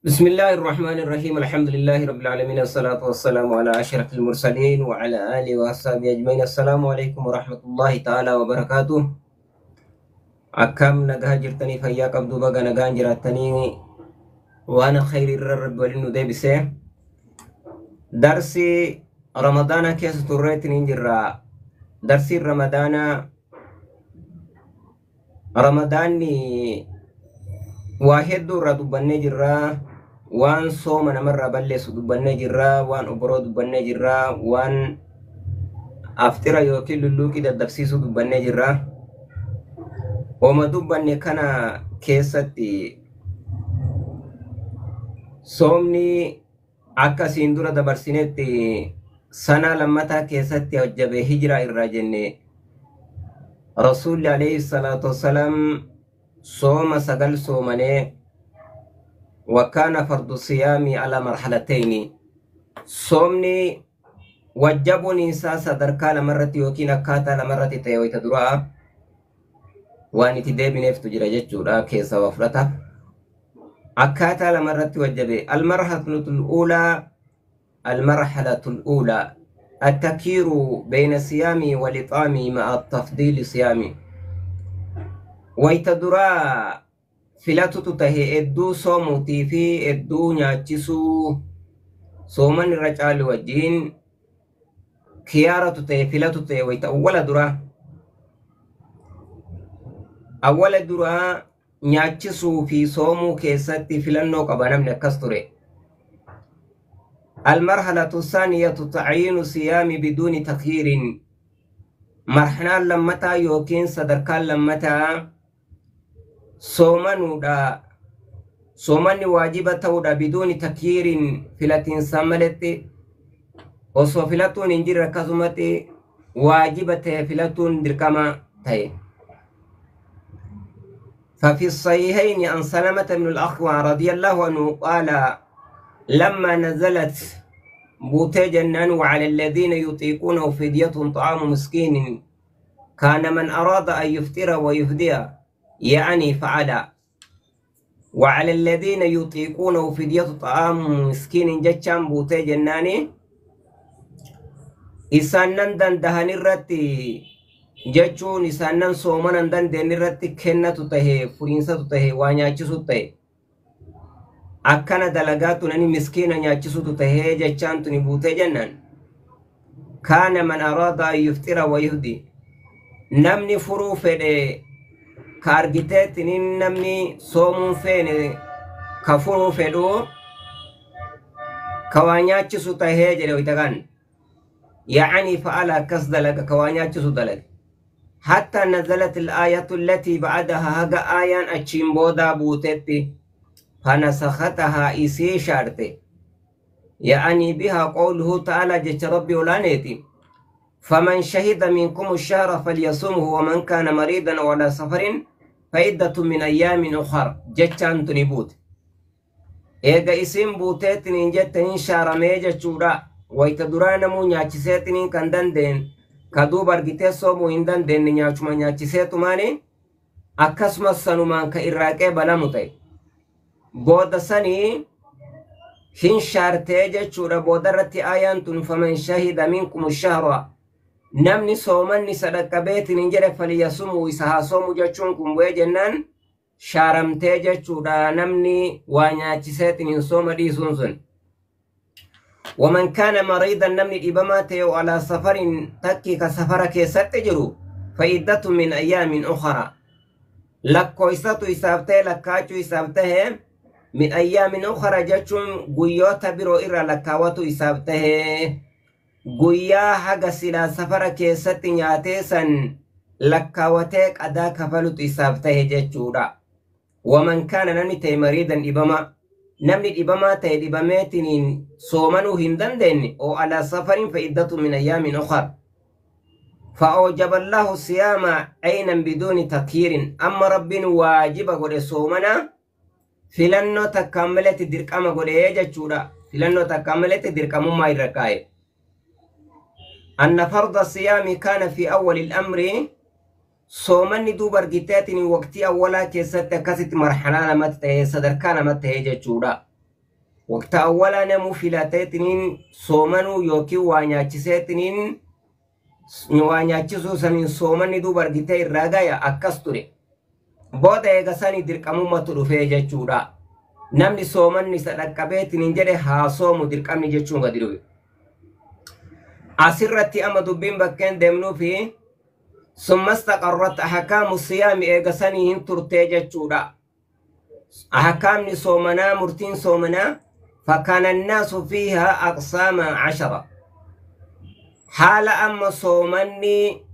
بسم الله الرحمن الرحيم الحمد لله رب العالمين الصلاة والسلام على أشرف المرسلين وعلى آله وأصحابه أجمعين السلام عليكم ورحمة الله تعالى وبركاته أكم نجاه جرتني فيا قبض بقى نجاه جرتني وأنا خير الرب ولنو ده بسه درسي رمضان كيس تريت نجرا درسي رمضاني واحد ردبنا جرا وان صوم نمر بلس دبنا جرا وان أبرو دبنا جرا وان أفترا يوكل للوكي دبسيس دبنا جرا وما دبنا كان كيستي صومني akka siin dura dabarsinetti sana lammataa keessatti hojjabe hijraa irraa jenne rasuulli alayhi salaatu wassalaam sooma sagal soomane وكان فرض الصيام على مرحلتين صومني وجبني ساسا دركا لمرتي وكينا كاتا لمرتي تيوي تدرا واني تدبي نفتو جرا جچودا كيسا وفرتا أكاتا لمرتي وجبي المرحلة الأولى التكير بين صيامي والإطعام مع التفضيل صيامي ويتدرا فلاتو تتهي ادو صوموتي في ادو نياتشسو صومن الرجال وجين كيارة تتهي فلاتو تتهي ويتا أول درا نياتشسو في صومو كيستي فلانو قبانم نكستوري المرحلة الثانية تعيين صيام بدون تخيير مرحنا لمتا يوكين صدركان لمتا صومني واجبة ودا بدون تخيير فلاتين ساملتي وصو فلاتون انجر ركزمتي واجبة فلاتون دركما تاي ففي الصحيحين عن سلمة بن الأخوع رضي الله عنه قال لما نزلت بوتي جنان وعلى الذين يطيقونه فدية طعام مسكين كان من أراد أن يفطر ويهدي يعني فعل وعلى الذين يطيقونه فدية طعام مسكين جتشان بوتي جناني إسانن دهن الرتي جتشون إسانن صومن دهن الرتي كنة تهي فرنسة تهي وانياتشسو تهي akkana dalagaatu nani miskiina nyaachisutu tahee jechaan tuni buutee jennaan kaana man araada an yuftira wa yuhdi namni furuu fedhe ka argiteettinin namni soomuun feene ka furuu fedhu ka waa nyaachisu tahee jedhe waytakan يعني فعل akkas dalaga ka waa nyaachisu dalaga حتى نزلت الآية التي بعدها هجا آيان أتشين بودا بوتتي فنسختها إسي شارتي يعني بها قوله تعالى جت ربي ولانيتي فمن شهد منكم الشهر فليصومه ومن كان مريضا ولا سفر فعدة من أيام أخر جتان تنبوت إيجا إسم بوتيتن جتن شهر ميجا شورا ويتدران مو نياتشيسيتن كندن دين كدو برغتي صومو هندن دين نياتشما نياتشيسيتو ماني أكسما السنمان كإراكي بلا متي بودا سني هن شارتي جتشورا بودا رتي آيان فمن شهد منكم الشهر نمني صومني صدق بيت ننجر فليصوموا إسها صوموا جتشونكم ويجنان شارمتي جتشورا نمني وانياتشيسيتن صوم دي سنسن ومن كان مريضا نمني إباماتي على سفر تكي كسفر كيست جرو فعدة من أيام أخرى لكو إساتو إسابته لكاچو إسابته من أيام أخرى جاتشون قيوتا برو إرى لكاواتو إسابته قيا حق سلا سفر كيست نياتيسا لكاواتيك أدا كفلت إسابته جاتشورا ومن كان نمني مريضا إباما نمني إباما تي إباماتين صومنو هندن دين أو على سفر فعدة من أيام أخرى فأوجب الله الصيام عينا بدون تكيير أما ربنا واجب قد صومنا فلنو تكملت دركما قد يجتشورا فلنو تكملت دركما ما يركاي أن فرض الصيام كان في أول الأمر صومني دوبر جتاتني وقتي أولا كيست كست مرحلة لما تهي صدر كان ما تهي جتشورا waqta awwala namu filateetiniin soomanuu yookiin waa nyaachiseetiniin waa nyaachisuu saniin soomanni duuba argitee irraa gaya akkas ture. Booda eega sanii dirqamummatu dhufee jechuudha. Namni soomanni isa dhaqqabeetiniin jedhe haa soomu dirqamni jechuun gadi dhufe. Asirratti amma dubbiin bakkeen deemnuu fi summa istaqarrat ahkaamu siyaami eega sanii hin turtee jechuudha. Ahkaamni soomanaa murtiin soomanaa fakkaana annaasu fiihaa aqsaama 10. Haala amma soomanni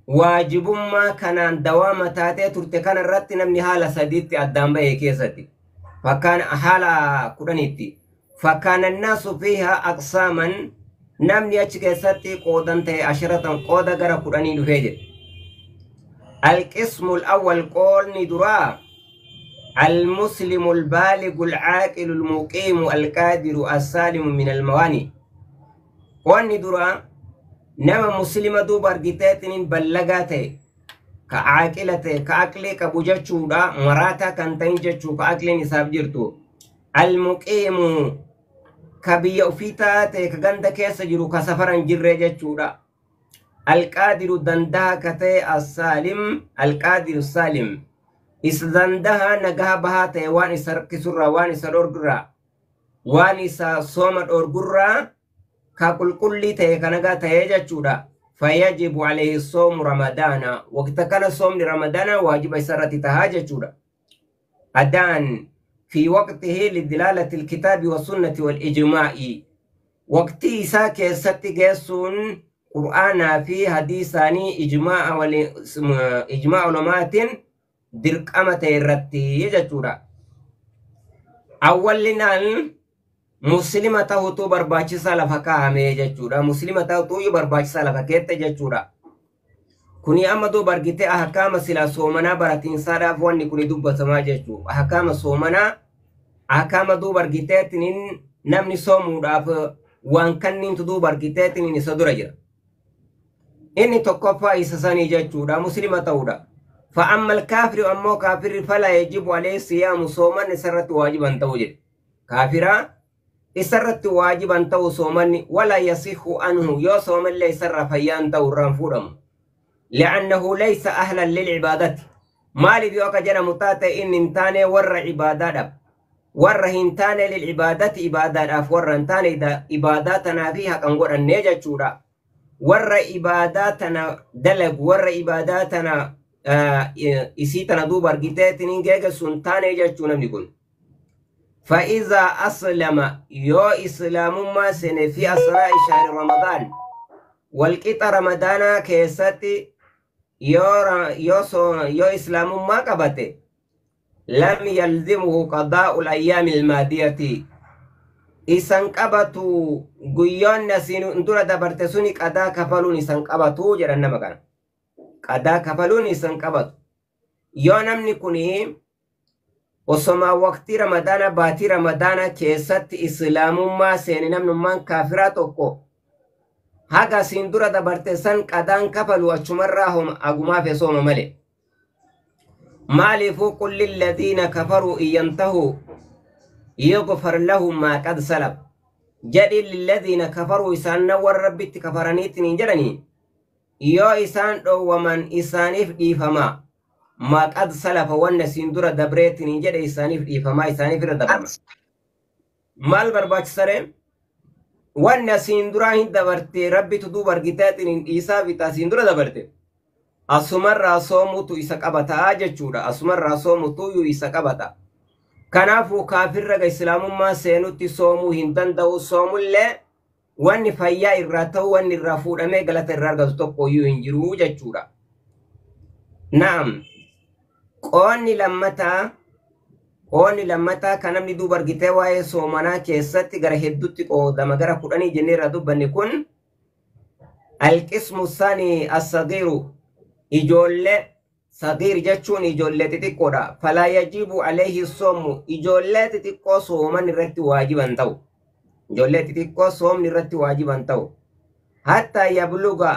waajibummaa kanaan dawaama taatee turte kanarratti namni haala sadiitti addaan bahee keessatti. Fakkaana haala 10tti. Fakkaana annaasu fiihaa aqsaaman namni achi keessatti qoodan ta'e 10 qooda gara 10 dhufee jedhe. القسم الأول قول درا المسلم البالغ العاقل المقيم القادر السالم من المواني. قول درا نما مسلم دو برغتاتين بلغاته كعاقلته كعقلي كبوجچودا مراتا كانتين جچو كعقلي نساب جرتو المقيم كبي اوفيتاته كغند كيس جرو كسفرن جره جچودا القادر دنده كته السالم القادر السالم اس دنده نغا بهاته وان سر كسر وان سر غرا وان سا صومد غرا كقل كل ته كنغا ته جچودا فيجب عليه الصوم رمضان وقت كان صوم رمضان واجب سرت تهاجچودا أدان في وقته لدلالة الكتاب والسنة والإجماع وقتي ساك ستجسون قرآن في حديثاني إجماع علماء درك أمته الرتي يجتورا أولنا مسلمة تو برباچ سالف كامه يجتورا مسلمة تو برباچ سالف كيت يجتورا كوني أمدو برجته أحكام سلا سومنا براتين سارا فواني كوني دوبا سما يجتو أحكام سومنا أحكام دو برجته تنين نمني سومو داف وان كنين تدو برجته تنين سدرجة إني تقفى إسساني جاتشودا مسلمة تودا فأما الكافر أمو كافر فلا يجب عليه صيام صوما سرت واجبا توجد كافرا إسرت واجبا تو صوما ولا يصح عنه يو صوما ليس رفيان تو رنفورم لأنه ليس أهلا للعبادة مالي بيوكا جنا متاتة إن انتاني ور عبادات ور هنتاني للعبادة عبادات أفور انتاني دا عباداتنا فيها كنقول النيجة شورا ور عباداتنا دلق ور عباداتنا إسيتنا دوبر جتاتنين جيجا سنتاني جاتشونا بنقول فإذا أسلم يو إسلام ما سنة في أسراء شهر رمضان والكتا رمضان كيستي يو إسلام ما قبته لم يلزمه قضاء الأيام المادية إسان قبطو قيون نسينو انتورا دبرتسوني قدا كفلون إسان قبطو جران مكان قدا كفلون إسان قبطو يو نمني كوني وسما وقت رمضان باتي رمضان كيست إسلام ما سيني نمنو من كافراتوكو هاگا سندورا دبرتسان قدان كفلو أچمراهم أقما في صوم ملي مالي فوق للذين كفروا إن ينتهوا يغفر لهم ما قد سلب جدي للذين كفروا إسان نور ربي كفرانيتني جرني يو إسان ومن إسانيف إيفما ما قد سلف وان سندورا دبريتني جدي إسانيف إيفما إسانيف دبرما مال برباك سرين وان سندورا هين دبرتي ربي تدو برغتاتني إيسا بتا سندورا دبرتي أسمر راسومتو إسا قبتا جچودا أسمر راسومتو يو إسا قبتا كنافو كافر رغا إسلام ما سينوتي صومو هندن دو صومو اللي واني فايا إراتو واني الرافود أمي غلط الرارغة تطبقو يو انجرو جچورا نعم قواني لمتا كانم ندو برغتي واي صومنا كيستي غره هدوتي قودما غره قداني جنيرا دوبني كن القسم الثاني الصغير إجولة صغير جاتشون إجولة تتكورا فلا يجب عليه الصوم إجولة تتكو صوما نرت واجبا تو إجولة تتكو صوم نرت واجبا تو حتى يبلغ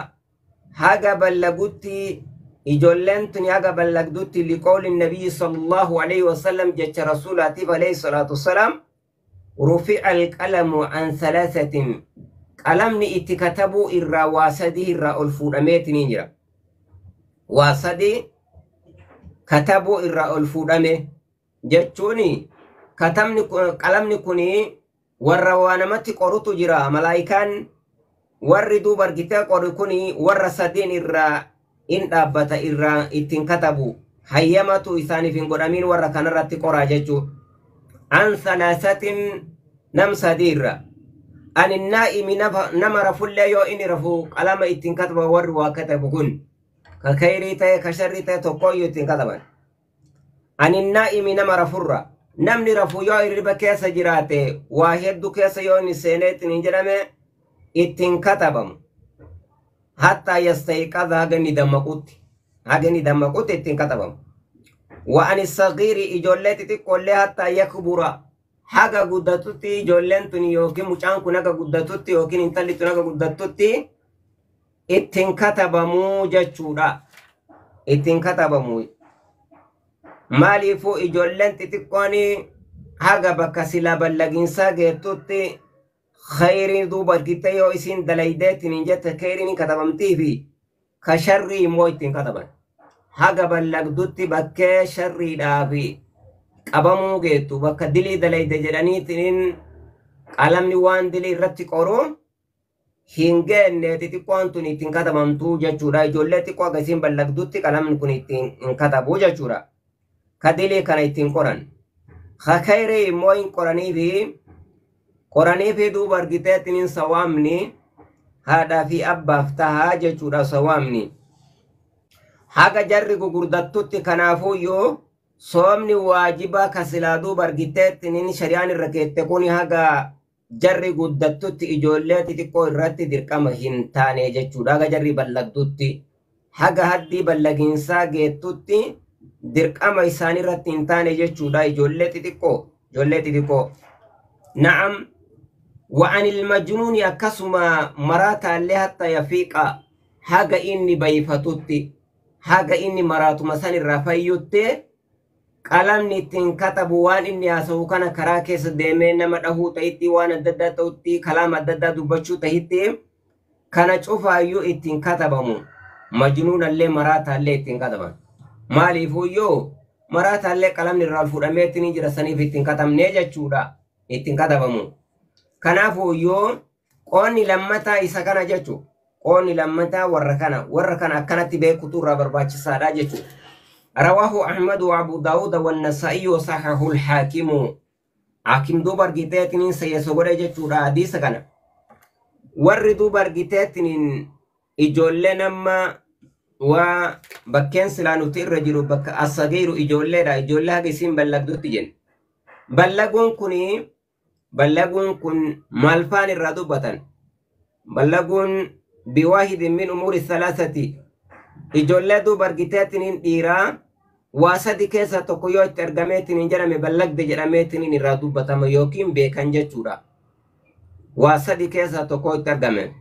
هاga بلغوتي إجولة تني هاga بلغوتي لقول النبي صلى الله عليه وسلم جاتش رسولاتي عليه الصلاة والسلام رفع القلم عن ثلاثة قلمني اتكتبوا إرى واسدي إرى الفودميت نينجرا واسدي كتبوا إرى الفودمي جتشوني كتمني قلمني كوني والروانمتي قرطو جرا ملايكان وردو برغتا قرقوني ورسدين إرى إن أبتا إرى إتن كتبوا هيامتو إساني فين قرامين وركان راتي قرى جتشو عن ثلاثة نم سدير عن النائم نمر فل يو إني رفو قلم إتن كتب ور وكتب كن كخيري تي كشري تي تقوي إتن كتب عن النائم نمر فر نمني رفو يو إربا كيس جراته واحد دو كيس يو نسينيت نجرمه إتن كتبم حتى يستيقظ هاغني دمقوت إتن كتبم وعن الصغير إجولتي تقول حتى يكبر haga guddatutti ijoolleen tun yookiin mucaan kun haga guddatutti yookiin intalli tun haga guddatutti ittiin katabamuu jechuudha. Ittiin katabamuu. Maaliifuu ijoolleen xixiqqoon haga bakka silaa ballagiinsaa geettutti khayriin duuba argitte yoo isiin dalaydeetiin hin jette khayriin katabamtii fi ka sharrii immoo ittiin kataban. Haga ballagdutti bakkee sharriidhaa fi qabamuu geettu bakka dilii dalayde jedhaniitiin qalamni waan dilii irratti qoru hin geenne xixiqqoon tun ittiin katabamtuu jechuudha. Ijoollee xiqqoo akkasiin ballagdutti qalamni kun ittiin katabu jechuudha. Ka dilii kana ittiin qoran. Ka khayrii immoo hin qoranii fi duuba argiteetiin sawaamni haadhaa fi abbaaf tahaa jechuudha sawaamni. Haga jarri gugurdattutti kanaafuyyuu soomni waajibaa kasilaa duuba argiteetiin shari'aan irra keette kun haga jarri guddattutti ijoollee xixiqqoo irratti dirqama hin taane jechuudha. Haga jarri ballagdutti haga haddii ballagiinsaa geettutti dirqama isaanii irratti hin taane jechuudha. Ijoollee xixiqqoo. Na'am وعن المجنون أكسما مراتا اللي حتى يفيق haga inni bayfatutti haga inni maraatu masan irraa fayyutte qalamni ittiin katabu waan inni haasa'u kana karaa keessa deemee nama dhahuu ta'itti waan adda addaa ta'utti kalaama adda addaa dubbachuu ta'itti kana cufaayyuu ittiin katabamu majnuunallee maraataallee ittiin kataban. Maaliifuyyoo maraataallee qalamni irraa fuudhameetiin jira saniif ittiin katabnee jechuudha ittiin katabamu. Kanaafuyyoo qoonni lammataa isa kana jechuudha. Qoonni lammataa warra kana akkanatti beekutu irraa barbaachisaadha jechuudha. رواه أحمد وأبو داود والنسائي وصححه الحاكم حاكم دو برغيتين سيسوغره جچودا حديث كان ور دو برغيتين اجولله نما و بكين سلانو تيرجرو بك الصغير اجولله غسين بلغدوت جن بلغون كن مالفان الردوبتن بلغون بواحد من امور الثلاثه ijoollee duuba argiteetiin dhiiraa waa sadi keessa tokko yoo itti argameetiin jedhame ballagde jedhameetiin irraa dubbatama yookiin beekan jechuudha. Waa sadi keessa tokko itti argame.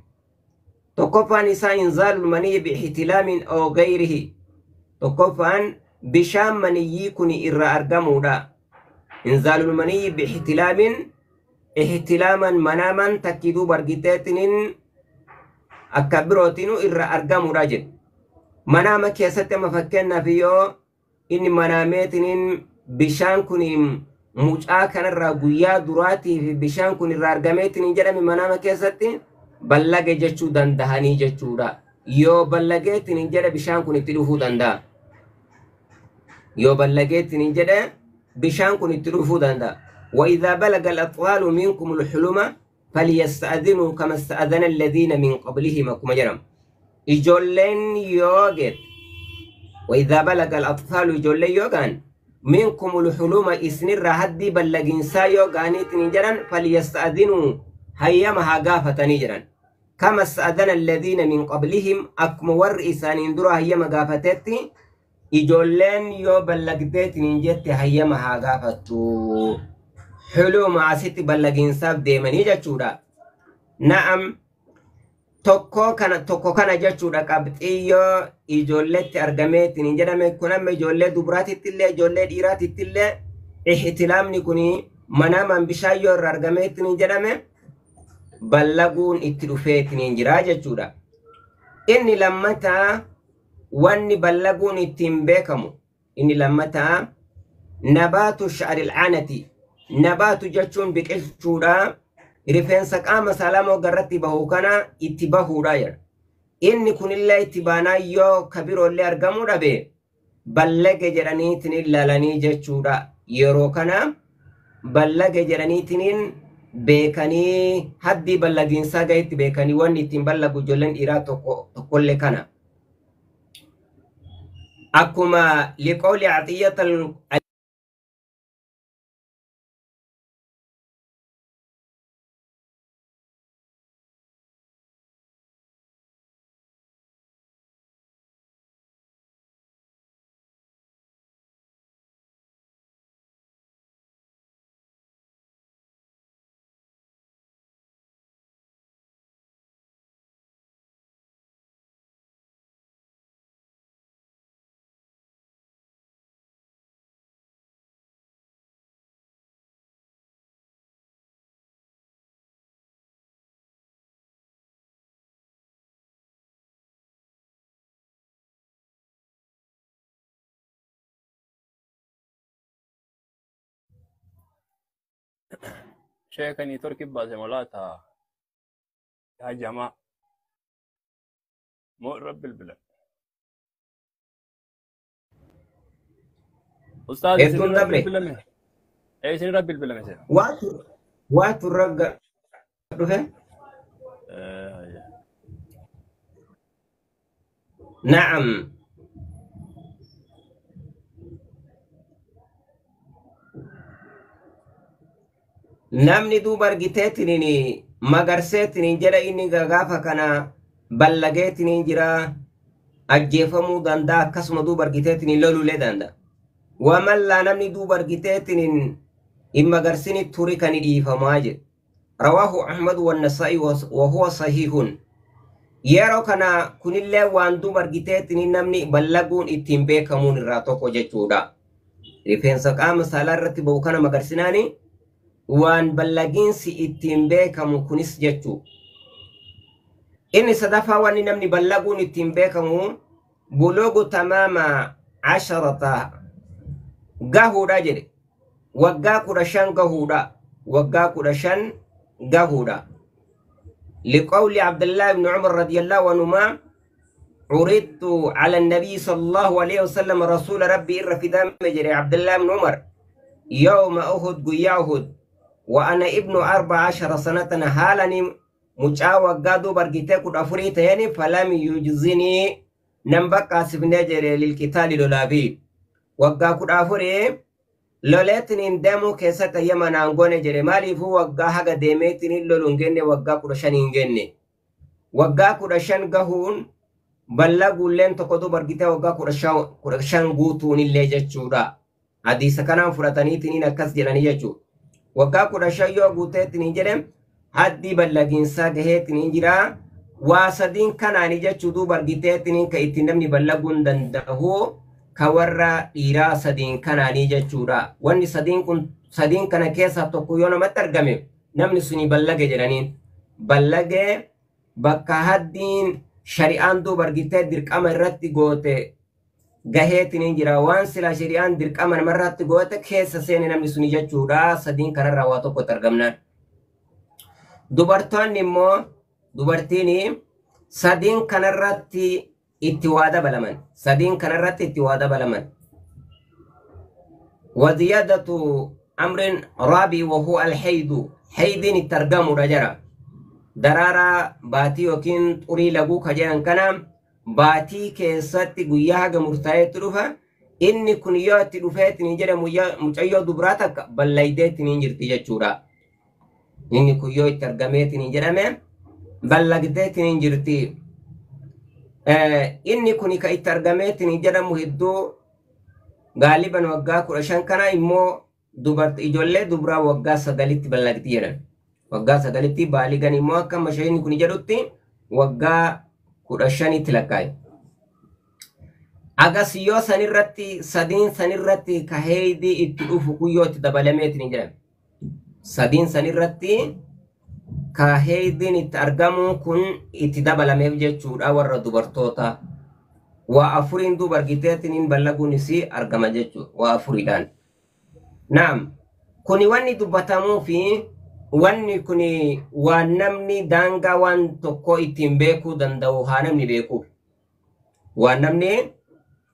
Tokkoffaan isaa inzaalul maniyyi biihtilaamin oo gayrihi. Tokkoffaan bishaan maniyyii kun irraa argamuudha. Inzaalul maniyyi biihtilaamin ihtilaaman manaaman takki duuba argiteetiin akka birootiinu irraa argamuudha jedhe. Manama keessatti amma fakkeenyaaf yoo inni manaameetiin bishaan kun mucaa kanarraa guyyaa duraatiif bishaan kun irraa argameetiin jedhame manama keessatti ballage jechuu dandahanii jechuudha. Yoo ballageetiin jedhe bishaan kun itti dhufuu danda'a. Yoo ballageetiin jedhe bishaan kun itti dhufuu danda'a. وإذا بلغ الأطفال منكم الحلم فليستأذنوا كما استأذن الذين من قبلهم كما جرم. إجولين يوجد وإذا بلغ الأطفال إجولين يوغان منكم الحلوم إسنر هدي بلغين سايوغاني تنجران فليستأذنوا هيما هاقافة نجران كما استأذن الذين من قبلهم أكمور إسان اندروا هيما قافتتي إجولين يو بلغتت ننجت هيما هاقافتو حلوم عسيت بلغين ساب ديماني جاتشورا. نعم tokko kana jechuudha qabxiyyoo ijoolleetti argameetiin hin jedhame kun amma ijoollee dubaraatittillee ijoollee dhiiraatittillee ihtilaamni kun manaman bishaan yoo irraa argameetiin jedhame ballaguun itti dhufeetiin jira jechuudha. Inni lammataa wanni ballaguun ittiin beekamu inni lammataa nabaatu sha'ril aanati nabaatu jechuun biqilchuudha rifeensa qaama salamoo garratti bahu kana itti bahuudha jedha. Inni kunillee itti baanaa yoo kabiroollee argamuu dhabe ballage jedhaniitiin ilaalanii jechuudha. Yeroo kana ballage jedhaniitiin beekanii haddii ballagiinsaa gaheetti beekanii wanni ittiin ballagu ijoolleen dhiiraa tokkollee kana. Akkuma liqoolii Atiyyatal شيخني تركي بازمولاتها يا جماعة مو رب البلاد أستاذ hedduu سنين رب dabre البلاد إيه سنين رب البلاد مثلا waatu ragga dhufe na'am namni duuba argiteetiin magarseetiin jedha inni gaafa kana ballageetiin jira ajjeefamuu danda'a akkasuma duuba argiteetiin loluulee danda'a. Wamallaa namni duuba argiteetiin hin magarsini turi kan dhiifamaa jedhe. Rawaahu Ahmad wannasaa'i wahuwa sahiihun. Yeroo kana kunillee waan duuba argiteetiin namni ballaguun ittiin beekamuun irraa tokko jechuudha. Rifeensa qaama saalaa irratti bahu kana magarsinaanii waan ballagiinsi ittiin beekamu kunis jechuu. Inni sadaffaa wanni namni ballaguun ittiin beekamu buluugu tamaama 10 gahuudha jedhe. Waggaa 15 gahuudha. Waggaa 15 gahuudha. لقول عبد الله بن عمر رضي الله عنهما عرضت على النبي صلى الله عليه وسلم رسول ربي في دم جري عبد الله بن عمر يوم أهد قيا أهد وأنا ابن 14 سنة هالني مجاوة قادو برقيتك أفريت يعني فلم يجزني نمبك أسفني جري للقتال لولابي وقا كد أفري لولتنين دمو كيسة يمن أنغوني جري مالي فو وقا حقا ديميتنين لولنجيني وقا كد شنينجيني وقا كد شنقهون بلغو لين تقدو برقيتك وقا كد شنقوتون اللي جتشورا حديث كان فرطاني تنين أكس جلاني جتشو وقا كد شيو قوتيتنين جرم حدي بلغينسا جهيتنين جرا واسدين كاناني جتشو دو برقيتيتنين كإتنمني بلغون دندهو kawarra dhiiraa sadiin kanaanii jechuudha. Wanni sadiin kana keessa tokko yoo namatti argame namni suni ballage jedhaniin. Ballage bakka haddiin shari'aan duuba argitee dirqama irratti goote gaheetiin jira. Waan sila shari'aan dirqama namarratti goote keessa seene namni suni jechuudha. Sadiin kanarraa waa tokkotti argamnaan. Dubartoonni immoo dubartiin sadiin kanarratti itti waa dabalaman. Sadiin kanarratti itti waa dabalaman. وزيادة أمر رابع وهو الحيض. حيض الترجم رجرا درارا باتي وكين طري لغو كجان كنام باتي كيسات قياها مرتاية تلوفا إني كنيات تلوفات نجرى مجايا دبراتك بلايدات نجر تججورا إني كنيات ترجمات نجرى بلغدات نجرتي inni kuni ka itti argameetiin jedhamu hedduu gaaliban waggaa 15 kana immoo ijoollee dubraa waggaa 9tti ballagti jedhan. Waggaa 9tti baaligan immoo akka mashayini kuni jedhutti waggaa 15tti lakkaa'e. Agas yoo sanirratti sadiin sanirratti ka heeydii itti dhufu kuyyooti dabalameetiin jedhan. sadiin sanirratti ka heeydiin itti argamu kun itti dabalameef jechuudha warra dubartoota. Waa afuriin duuba argiteetiin ballaguunis argama jechuudha waa afuriidhaan. Naam kuni wanni dubbatamuu fi wanni kuni waan namni daangaa waan tokko ittiin beekuu danda'u haa namni beekuuf. Waan namni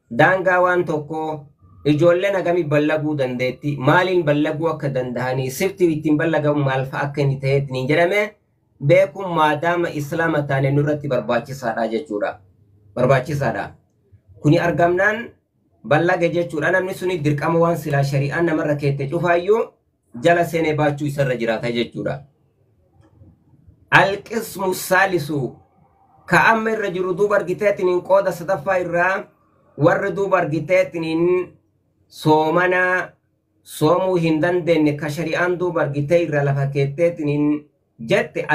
daangaa waan tokko ijoolleen hagamii ballaguu dandeetti maaliin ballaguu akka danda'anii sifti ittiin ballagamu maal fa'a akka inni ta'eetiin jedhame beekuun maadaama islaama taane nurratti barbaachisaadha jechuudha. Barbaachisaadha. Kuni argamnaan ballage jechuudha namni suni dirqama waan silaa shari'aan namarra keette cufaayyuu jala seenee baachuu isarra jiraata jechuudha. Alqismu saalisu ka amma irra jiru duuba argiteetiin qooda sadaffaa irraa warri duuba argiteetiin soomana soomuu hin dandeenye ka shari'aan duuba argitee irra lafa keetteetiin jette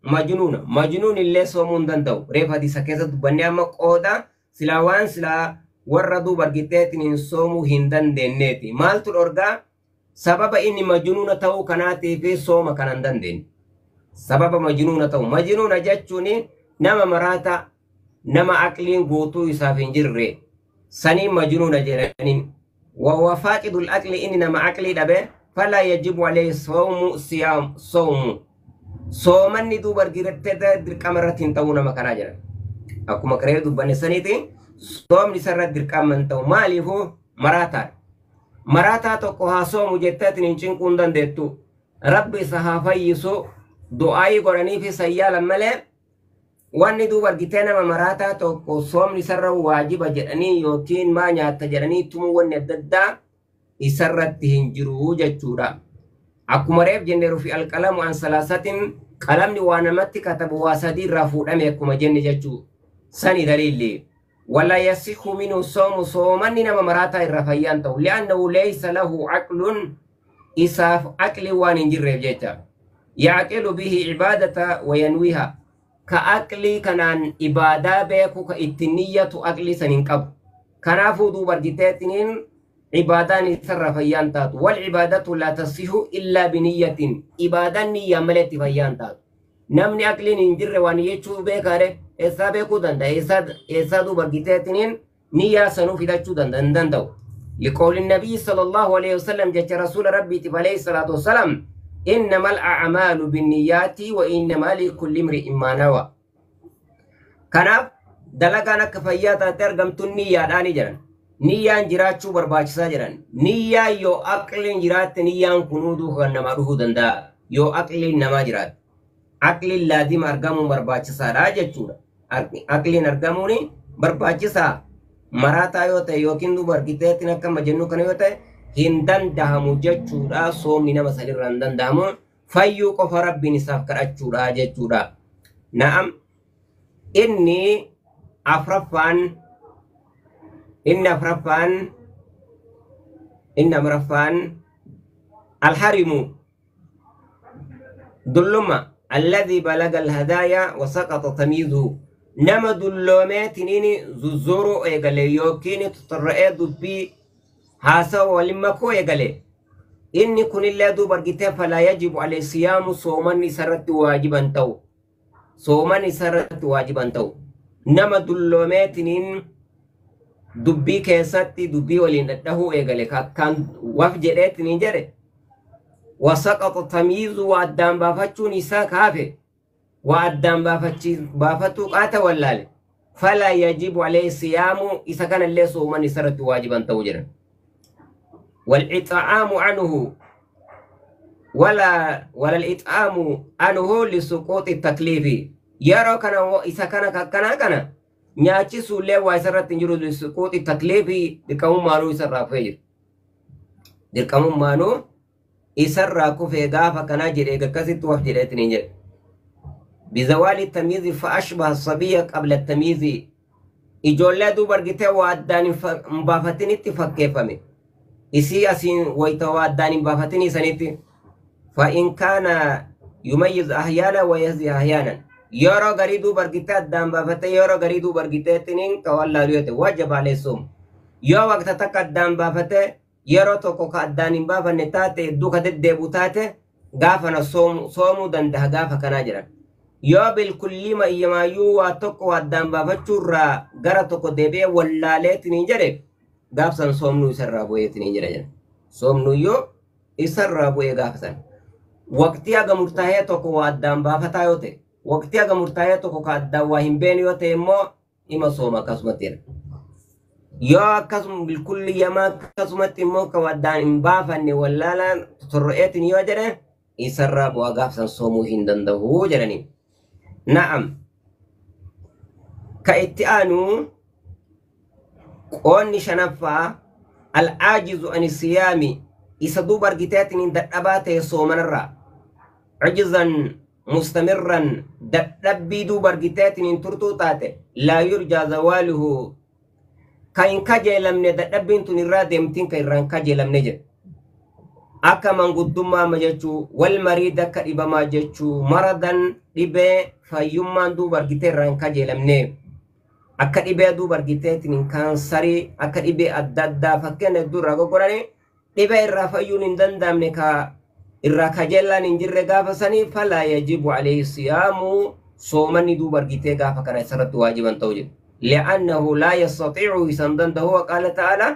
majnuun illee soomuu hin danda'u. Reef hadiisa keessa dubbannee amma qooda silaa waan silaa warra duuba argiteetiin soomuu hin dandeenyeeti. Maaltu dhorgaa? Sababa inni majnuuna ta'uu kanaatiif sooma kan hin dandeenye. Sababa majnuuna ta'u. Majnuuna jechuun nama maraata nama aqliin guutuu isaaf hin jirre sanii majnuuna jedhaniin. Wa faaqidul aqli inni nama aqlii dhabe fala yajibu alayhi sawmu soomanni duuba argiteetii dirqama irratti hin ta'uu nama kanaa jedhan. Akkuma qaree dubbanne saniiti soomni isarratti dirqama hin ta'u maaliifuu maraataadha. Maraataa tokko haa soomu jetteetiin hin cinquu hin dandeettu. Rabbi isa haa fayyisu du'aayii godhaniifi sayyaalan malee wanni duuba argitee nama maraataa tokko soomni isarra waajiba jedhanii yookiin maa nyaatta jedhanii tumuu wanni adda addaa isarratti hin jiru jechuudha. Akkuma reef jenneeru fi alqalamu an salaasatiin qalamni waa namatti katabu waa sadii irraa fuudhame akkuma jenne jechuu sani daliilli. ولا يصح منه صوم صوما نما مراتا الرفيان تو لأنه ليس له عقل إساف عقل وانجر جيتا يعقل به عبادة وينويها كأقل كنان إبادة بيكو كإتنية أقل سننقب كنافو دو برجتاتنين عبادة الرفيان تاتو والعبادة لا تصح إلا بنية إبادة نية ملت فيان تاتو نمني أقل ننجر وانيشو بيكاره esa beekuu danda'a eessaa duuba argiteetiniin niyyaa sanuu fidachuu danda'u. لقول النبي صلى الله عليه وسلم جاء رسول ربي عليه الصلاة والسلام إنما الأعمال بالنيات وإنما لكل امرئ ما نوى. كان دلقانا كفاياتا ترجمت النية داني جران نيان جراتشو برباچسا جران نية يو أقل جرات نيان كنودو خنما روح دندا يو أقل نما جرات أقل لازم أرقام برباچسا راجة چورا أقلين أرقاموني برباچسا marataa yoo ta'e yookiin duuba argiteetiin akka majennuu kana yoo ta'e hin danda'amu jechuudha. Soomni nama salirraa hin danda'amu fayyuu qofa rabbiin isaaf kadhachuudha jechuudha. Na'am inni afraffaan alharimu dulluma alladhi balaga alhadaaya wa saqata tamiizuhu nama dulloomeetiniin zuzzuruu eegale yookiin tutarra'ee dubbii haasawa waliin makuu eegale inni kunillee duuba argitee falaa yajibu alayhi siyaamu soomanni isarratti waajiban ta'u nama dulloomeetiniin dubbii keessatti dubbii waliin dhadhahuu eegale akkaan waf jedheetiniin jedhe wasaqaxa tamiizu waa addaan baafachuun isaa kaafe وأدام بافتو قاتا واللالي فلا يجب عليه الصيام إذا كان اللي صوما سرت واجبا توجرا والإطعام عنه ولا الإطعام عنه لسقوط التكليف يرى كان إذا كان نياتي سولي ويسرت تنجرو لسقوط التكليف دكام مانو يسرى فير دكام مانو يسرى كفي غافا كان جريك كسيت وفجرات نيجر بزوال التمييز فأشبه الصبي قبل التمييز إجولة دوبرجته وادان مبافتين اتفاق فمي إسي أسين ويتوادان مبافتين سنتي فإن كان يميز أحيانا ويهزي أحيانا يورو غريدو برجته دام بافته يورو غريدو برجته تنين كوالا ريوته وجب عليه الصوم يو وقت تقدم بافته yeroo tokko ka addaan hin baafanne taate hedduu ka deddeebu taate gaafana soomuu danda'a gaafa kanaa jedhan. Yoo bilkullima iyyamaayyuu waa tokko addaan baafachuurraa gara tokko deebi'ee wallaaleetiin jedhe gaafsan soomnuu isarraa bu'eetiin jedha jedhan. Soomnuyyoo isarraa bu'ee gaafsan. Waqtii haga murtaa'ee tokko waa addaan baafataa yoo ta'e waqtii haga murtaa'ee tokko ka addaan waa hin beene yoo ta'e immoo ima sooma akkasumatti jedha. Yoo akkasuma bilkulli yamaa akkasumatti immoo ka addaan hin baafanne wallaalaan torro'eetiin yoo jedhe isarraa bu'aa gaafsan soomuu hin danda'u jedhanii. Na'am. Ka itti aanu qoonni shanaffaa al-aajizu ani siyaami isa duuba argiteetiin dadhabaa ta'e soomanarraa. Ajizan mustamirran dadhabbii duuba argiteetiin turtuu taate laa yurjaa zawaaluhu ka hin kajeelamne dadhabbiin tun irraa deemtiin ka irraan kajeelamne jedhe. Akka manguddummaa ma jechuu wal mariid akka dhibamaa jechuu maradan dhibee fayyummaan duuba argitee irraan kajeelamne akka dhibee duuba argiteetiin kaansarii akka dhibee adda addaa fakkeenya hedduu irraa goggodhanii dhibee irraa fayyuun hin danda'amne ka irraa kajeellaan hin jirre gaafa sanii falaa yajibu alayhi siyaamu soomanni duuba argitee gaafa kana isarratti waajiban ta'u jedhe. لأنه لا يستطيع سندن هو قال تعالى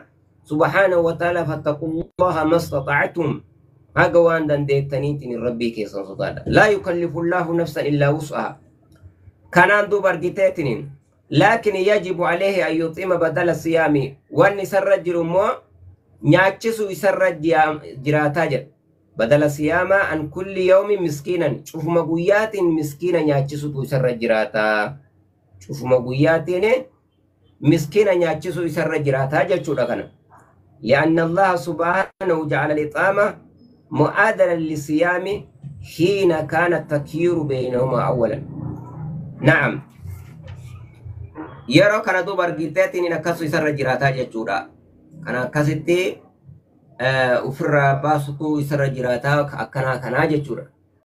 سبحانه وتعالى فاتقوا الله ما استطعتم هاجوان دن ديتنيتني ربي كيسن سطادا لا يكلف الله نفسا إلا وسعها كان دو برجتاتنين لكن يجب عليه أن يطعم بدل الصيام وأن يسرج مو نياتشسو يسرج جراتاج بدل الصيام عن كل يوم مسكينا شوف مقويات مسكينا نياتشسو يسرج جراتا شوف مقوياتين مسكينا نياتشسو يسرج جراتا جاتشودا كان لأن الله سبحانه جعل الإطعام معادلا للصيام حين كان التكيير بينهما أولا. نعم يرو كان دو برغيتاتين نكسو يسر جراتا جاتشودا كان كسيتي ufirraa baasutu isarra jiraata akkana kanaa jechuudha.